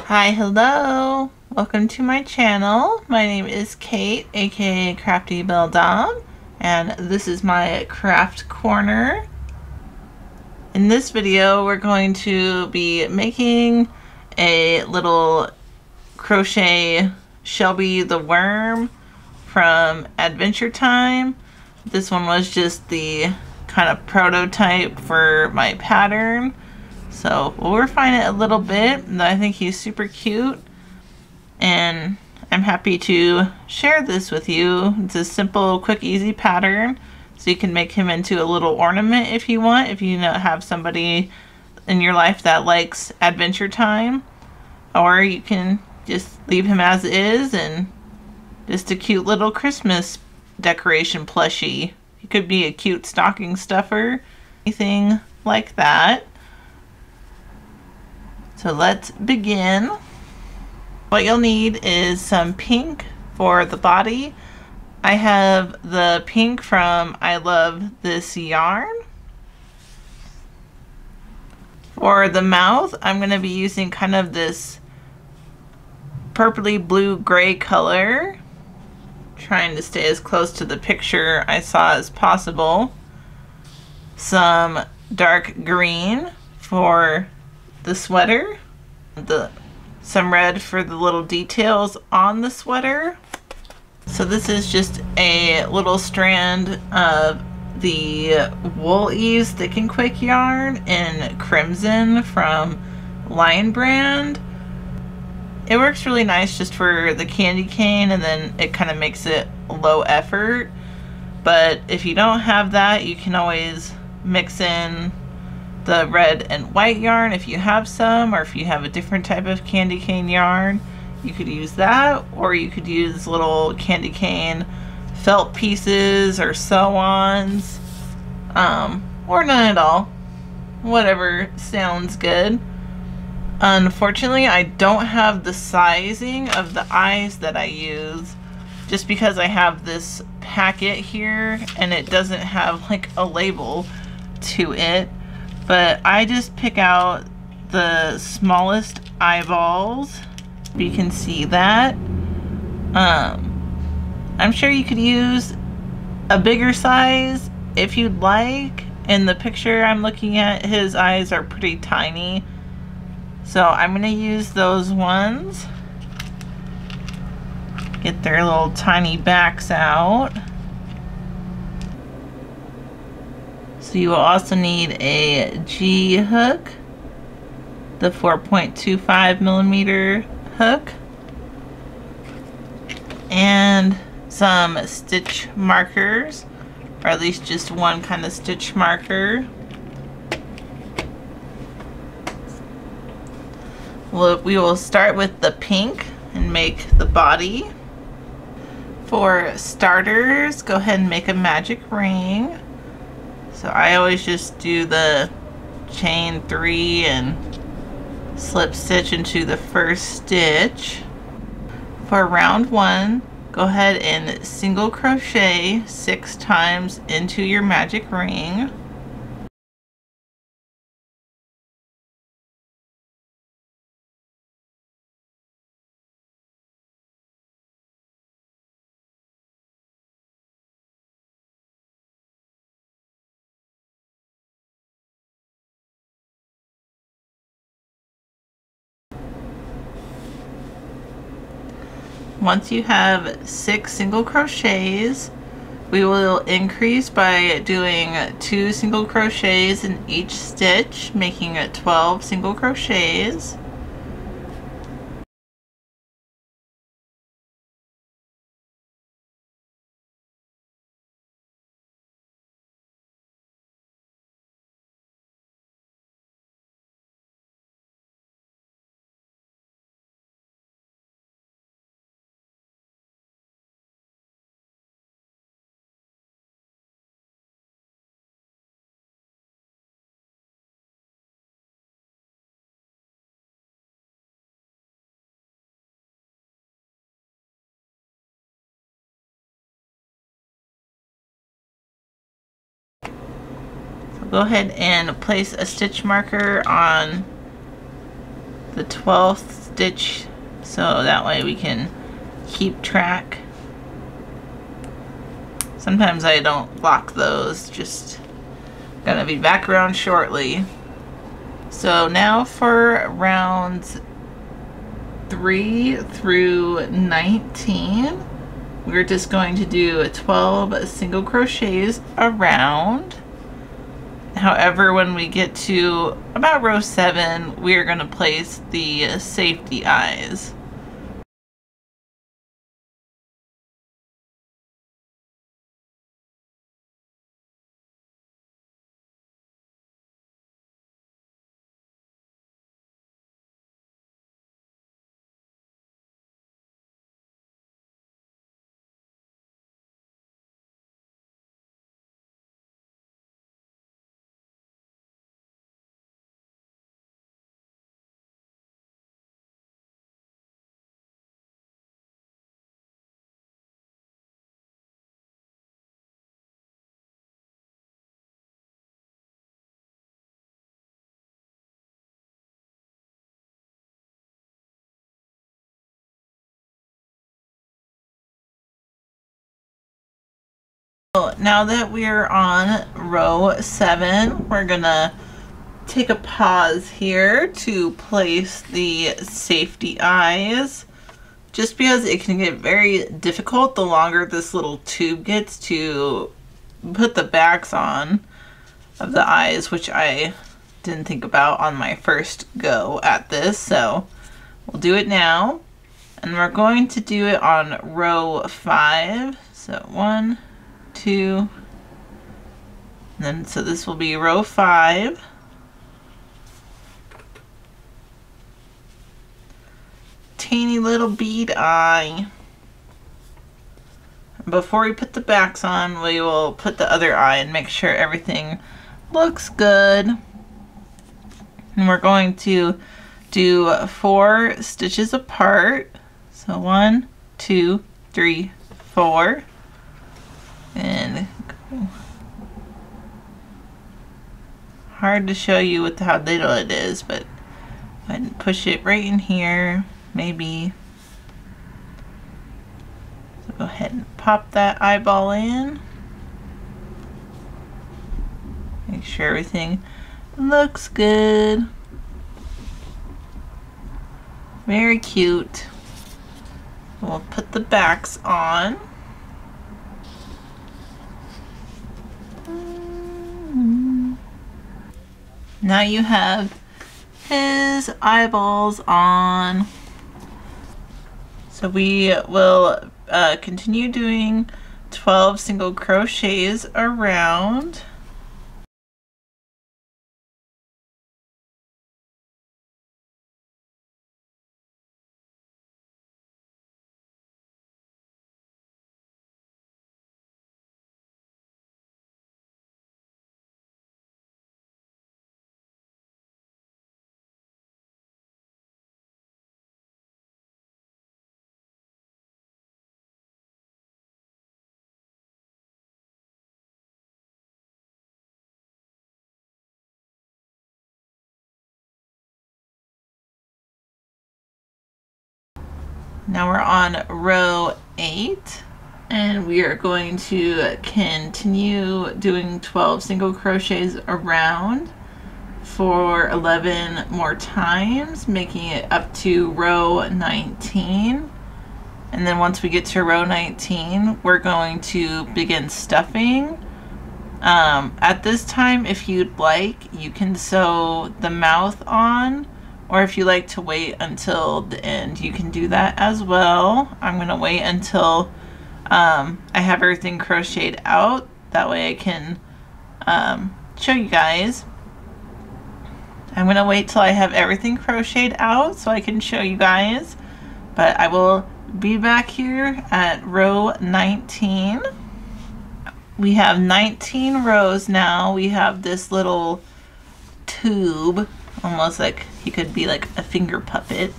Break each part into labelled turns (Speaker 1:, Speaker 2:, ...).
Speaker 1: Hi, hello! Welcome to my channel. My name is Kate, aka Crafty Beldam, and this is my craft corner. In this video, we're going to be making a little crochet Shelby the worm from Adventure Time. This one was just the kind of prototype for my pattern. So we'll refine it a little bit, and I think he's super cute, and I'm happy to share this with you. It's a simple, quick, easy pattern, so you can make him into a little ornament if you want, if you have somebody in your life that likes Adventure Time, or you can just leave him as is and just a cute little Christmas decoration plushie. He could be a cute stocking stuffer, anything like that. So let's begin. What you'll need is some pink for the body. I have the pink from I Love This Yarn. For the mouth, I'm going to be using kind of this purpley blue gray color. Trying to stay as close to the picture I saw as possible. Some dark green for the sweater, some red for the little details on the sweater. So this is just a little strand of the Wool Ease Thick and Quick yarn in Crimson from Lion Brand. It works really nice just for the candy cane, and then it kind of makes it low effort. But if you don't have that, you can always mix in the red and white yarn if you have some, or if you have a different type of candy cane yarn, you could use that, or you could use little candy cane felt pieces or sew-ons, or none at all. Whatever sounds good. Unfortunately, I don't have the sizing of the eyes that I use, just because I have this packet here and it doesn't have like a label to it. But I just pick out the smallest eyeballs. You can see that. I'm sure you could use a bigger size if you'd like. In the picture I'm looking at, his eyes are pretty tiny. So I'm going to use those ones. Get their little tiny backs out. So you will also need a G hook, the 4.25 millimeter hook, and some stitch markers, or at least just one kind of stitch marker. We will start with the pink and make the body. For starters, go ahead and make a magic ring. So I always just do the chain 3 and slip stitch into the first stitch. For round 1, go ahead and single crochet 6 times into your magic ring. Once you have 6 single crochets, we will increase by doing 2 single crochets in each stitch, making it 12 single crochets. Go ahead and place a stitch marker on the 12th stitch so that way we can keep track. Sometimes I don't lock those, just gonna be back around shortly. So now for rounds 3 through 19, we're just going to do 12 single crochets around. However, when we get to about row 7, we're going to place the safety eyes. So now that we're on row 7, we're gonna take a pause here to place the safety eyes, just because it can get very difficult the longer this little tube gets to put the backs on of the eyes, which I didn't think about on my first go at this. So we'll do it now, and we're going to do it on row 5. So 1, 2, and then so this will be row 5. Teeny little bead eye. Before we put the backs on, we will put the other eye and make sure everything looks good. And we're going to do 4 stitches apart. So 1, 2, 3, 4. And hard to show you with how little it is, but go ahead and push it right in here, maybe. So go ahead and pop that eyeball in. Make sure everything looks good. Very cute. We'll put the backs on. Now you have his eyeballs on. So we will continue doing 12 single crochets around. Now we're on row 8, and we are going to continue doing 12 single crochets around for 11 more times, making it up to row 19. And then once we get to row 19, we're going to begin stuffing. At this time, if you'd like, you can sew the mouth on, or if you like to wait until the end, you can do that as well. I'm going to wait until I have everything crocheted out. That way I can show you guys. I'm going to wait till I have everything crocheted out so I can show you guys. But I will be back here at row 19. We have 19 rows now. We have this little tube, almost like he could be like a finger puppet.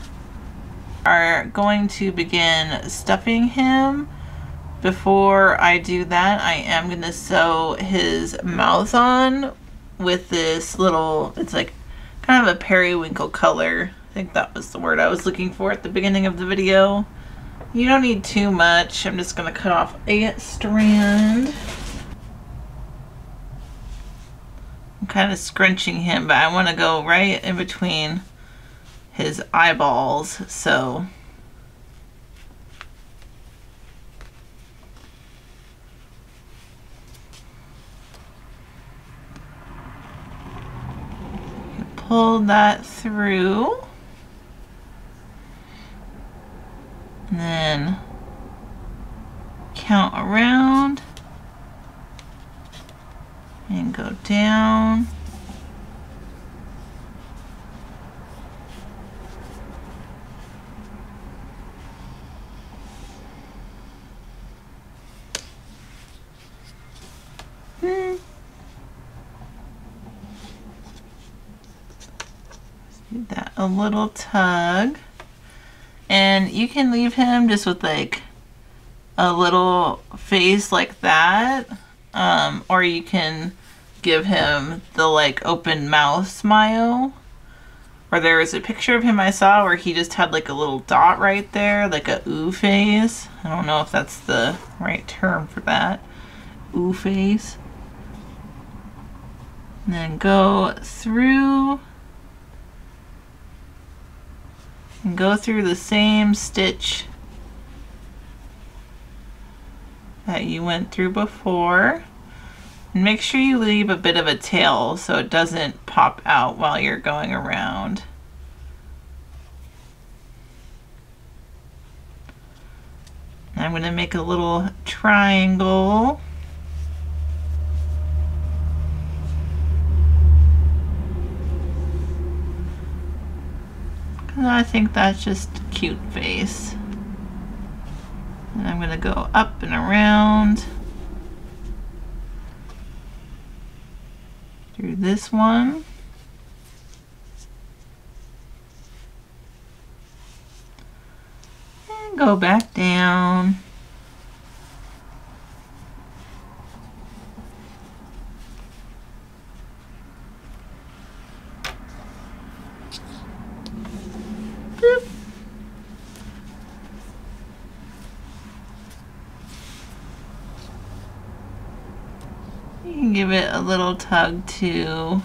Speaker 1: Are going to begin stuffing him. Before I do that, I am going to sew his mouth on with this little, it's like kind of a periwinkle color. I think that was the word I was looking for at the beginning of the video. You don't need too much. I'm just going to cut off a strand. I'm kind of scrunching him, but I want to go right in between his eyeballs, so pull that through, and then count around and go down. Do that a little tug, and you can leave him just with like a little face like that, or you can give him the like open mouth smile. Or there was a picture of him I saw where he just had like a little dot right there, like a ooh face. I don't know if that's the right term for that. Ooh face. And then go through and go through the same stitch that you went through before. And make sure you leave a bit of a tail so it doesn't pop out while you're going around. I'm going to make a little triangle. I think that's just a cute face. And I'm going to go up and around through this one. And go back down. Boop. You can give it a little tug too,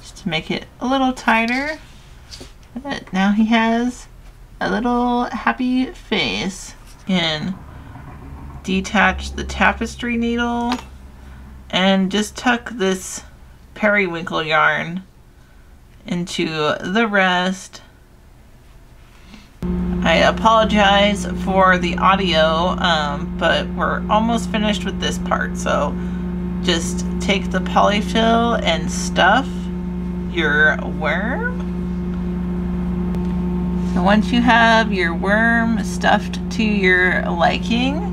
Speaker 1: just to make it a little tighter. But now he has a little happy face. And detach the tapestry needle and just tuck this periwinkle yarn into the rest. I apologize for the audio, but we're almost finished with this part, so just take the polyfill and stuff your worm. So once you have your worm stuffed to your liking,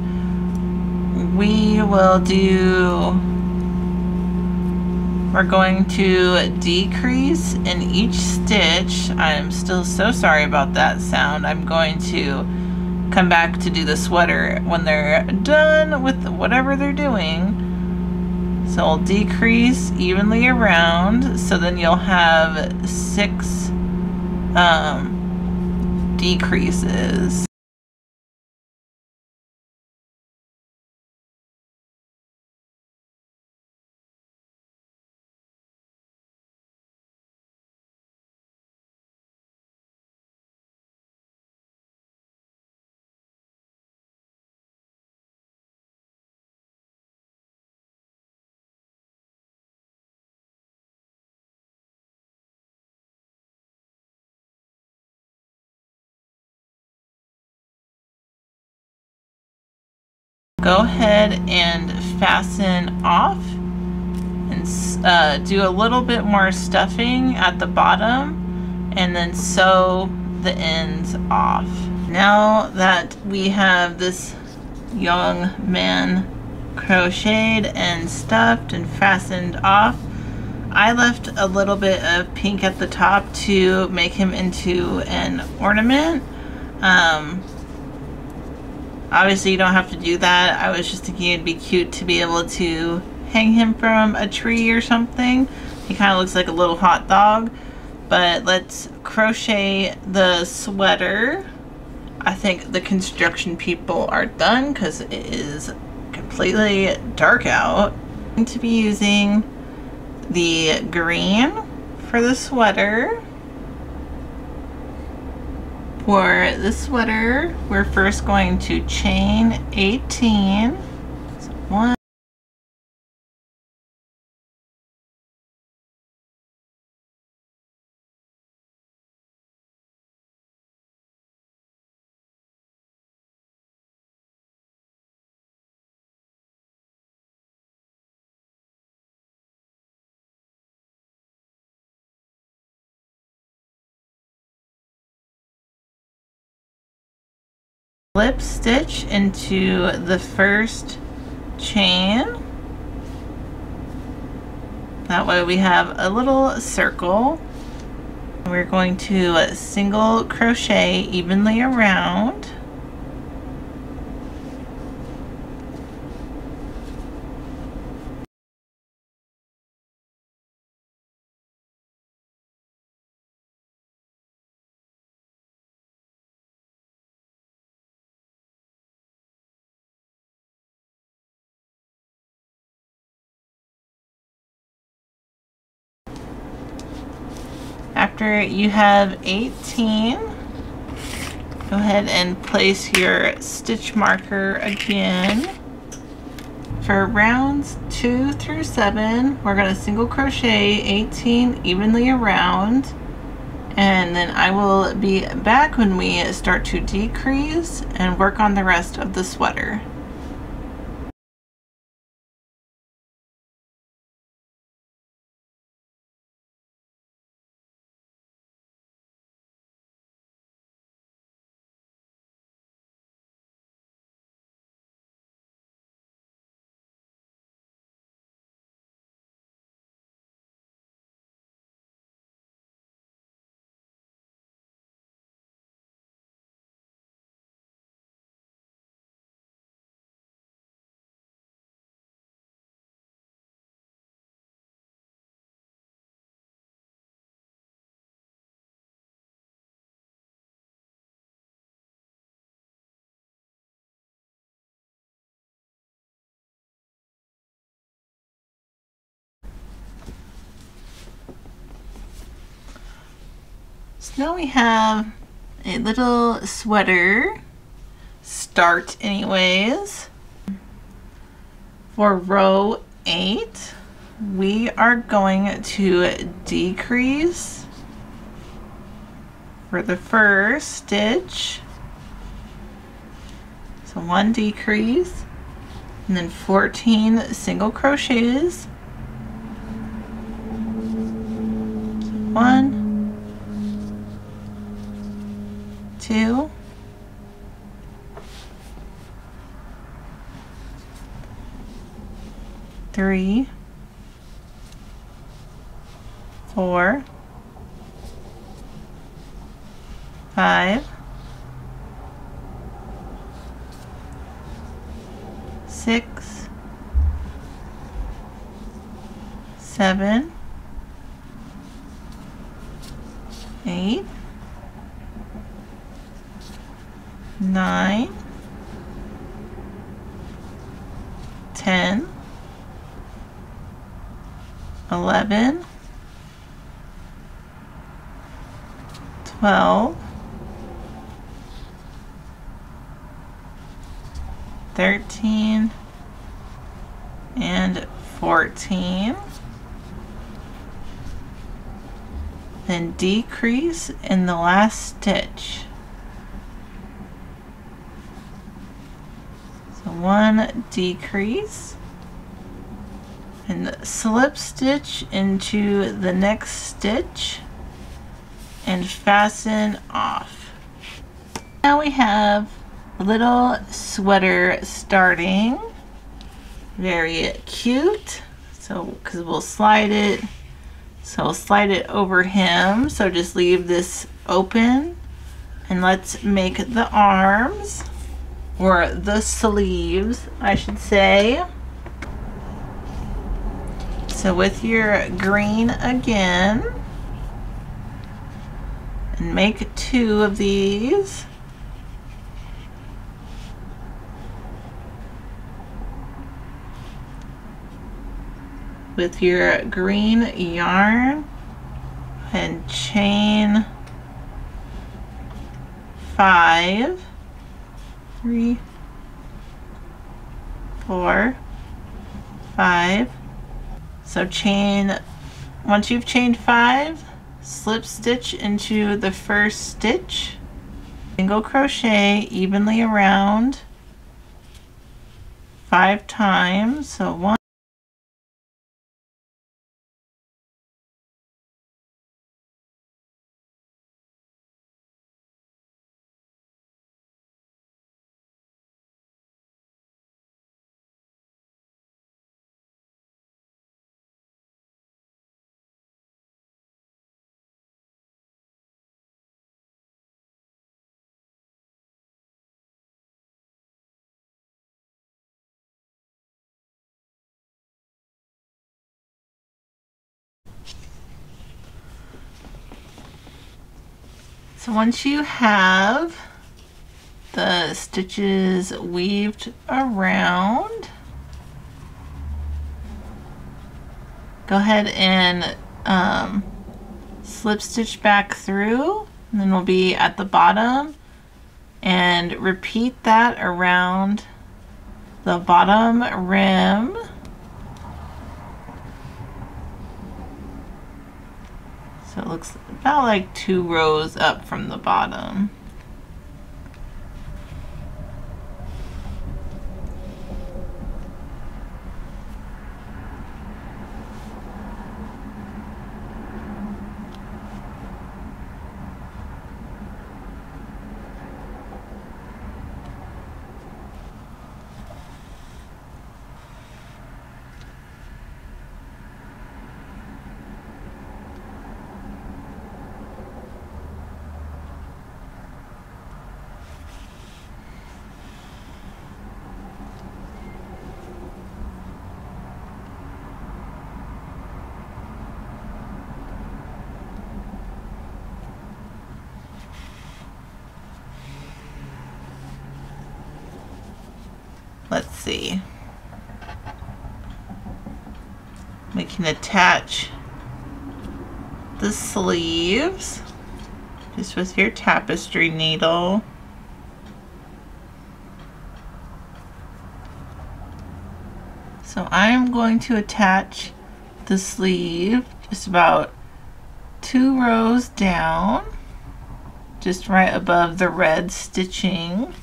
Speaker 1: we're going to decrease in each stitch. I'm still so sorry about that sound. I'm going to come back to do the sweater when they're done with whatever they're doing. So I'll decrease evenly around, so then you'll have 6 decreases. Go ahead and fasten off and do a little bit more stuffing at the bottom and then sew the ends off. Now that we have this young man crocheted and stuffed and fastened off, I left a little bit of pink at the top to make him into an ornament. Obviously you don't have to do that. I was just thinking it'd be cute to be able to hang him from a tree or something. He kind of looks like a little hot dog. But let's crochet the sweater. I think the construction people are done because it is completely dark out. I'm going to be using the green for the sweater. For the sweater, we're first going to chain 18. So 1, slip stitch into the first chain. That way we have a little circle. We're going to single crochet evenly around. After you have 18, go ahead and place your stitch marker again. For rounds 2 through 7, we're going to single crochet 18 evenly around, and then I will be back when we start to decrease and work on the rest of the sweater. So now we have a little sweater start anyways. For row 8, we are going to decrease for the first stitch. So 1 decrease, and then 14 single crochets. So 1, 2, 3, 4, 5, 6, 7, 8, 9, 10, 11, 12, 13, and 14. Then decrease in the last stitch. So 1 decrease, and slip stitch into the next stitch and fasten off. Now we have a little sweater starting. Very cute. So because we'll slide it, so we'll slide it over him. So just leave this open, and let's make the arms, or the sleeves I should say. So with your green again, and make 2 of these. With your green yarn and chain 5, 3, 4, 5. So once you've chained 5, slip stitch into the first stitch, single crochet evenly around 5 times. So 1, so once you have the stitches weaved around, go ahead and slip stitch back through, and then we'll be at the bottom, and repeat that around the bottom rim. So it looks about like 2 rows up from the bottom. Let's see. We can attach the sleeves just with your tapestry needle. So I'm going to attach the sleeve just about 2 rows down, just right above the red stitching.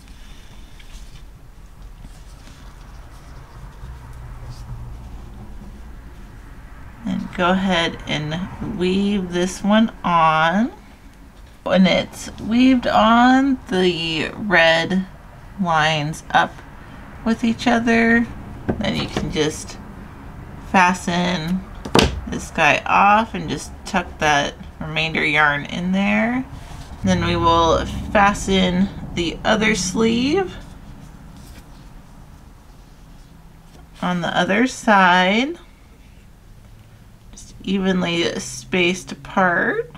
Speaker 1: And go ahead and weave this one on. When it's weaved on, the red lines up with each other, then you can just fasten this guy off and just tuck that remainder yarn in there. Then we will fasten the other sleeve on the other side, just evenly spaced apart.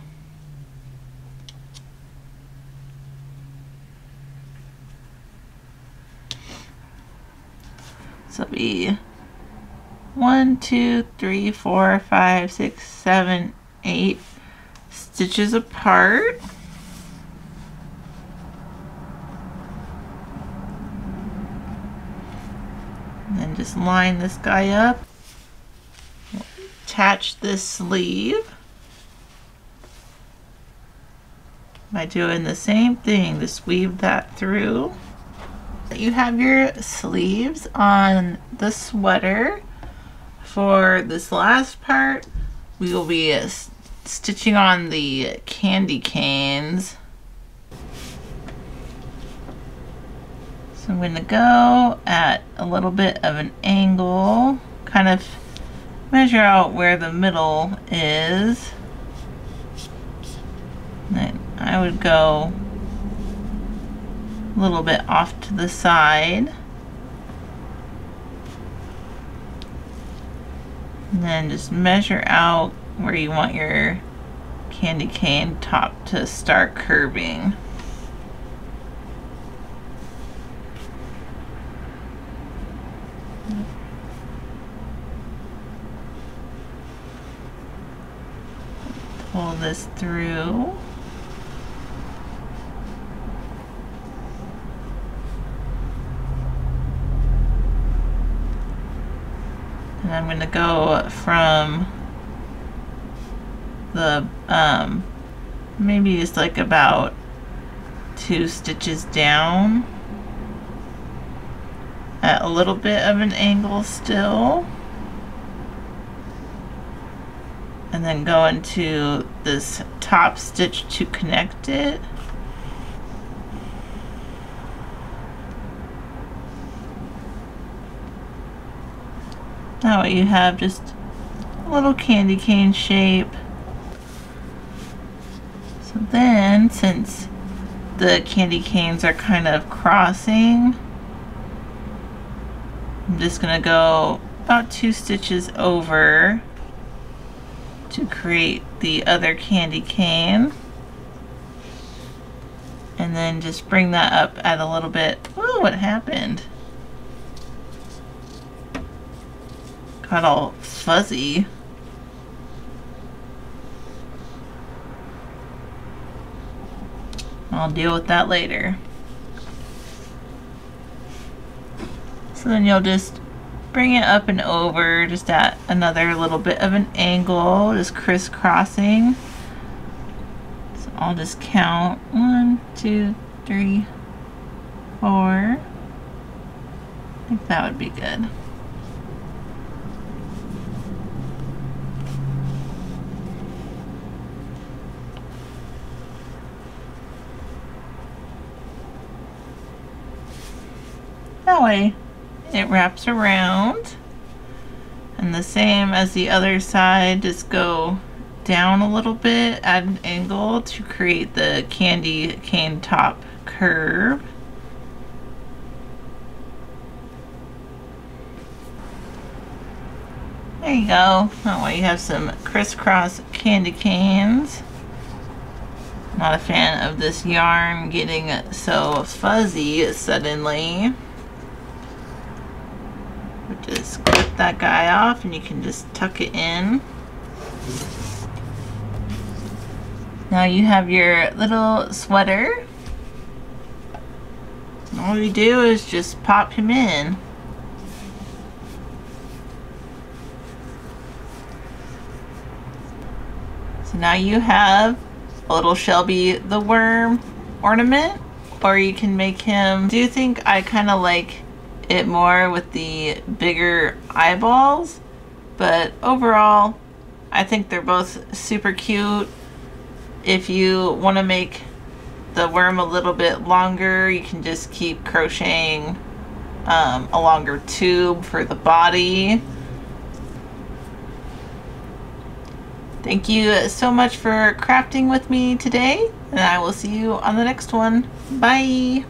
Speaker 1: So it'll be 1, 2, 3, 4, 5, 6, 7, 8 stitches apart. And then just line this guy up. Attach this sleeve by doing the same thing, just weave that through. You have your sleeves on the sweater. For this last part, we will be stitching on the candy canes. So I'm going to go at a little bit of an angle, kind of measure out where the middle is. And then I would go a little bit off to the side. And then just measure out where you want your candy cane top to start curving. Pull this through. And I'm going to go from the maybe just like about 2 stitches down at a little bit of an angle still, and then go into this top stitch to connect it. That way you have just a little candy cane shape. So then, since the candy canes are kind of crossing, I'm just going to go about 2 stitches over to create the other candy cane. And then just bring that up at a little bit. Ooh, what happened? Got all fuzzy. I'll deal with that later. So then you'll just bring it up and over, just at another little bit of an angle, just crisscrossing. So I'll just count 1, 2, 3, 4. I think that would be good. That way it wraps around, and the same as the other side, just go down a little bit at an angle to create the candy cane top curve. There you go. That way you have some crisscross candy canes. Not a fan of this yarn getting so fuzzy suddenly. Just cut that guy off and you can just tuck it in. Now you have your little sweater. And all you do is just pop him in. So now you have a little Shelby the worm ornament, or you can make him. Do you think I kind of like it more with the bigger eyeballs? But overall, I think they're both super cute. If you want to make the worm a little bit longer, you can just keep crocheting a longer tube for the body. Thank you so much for crafting with me today, and I will see you on the next one. Bye!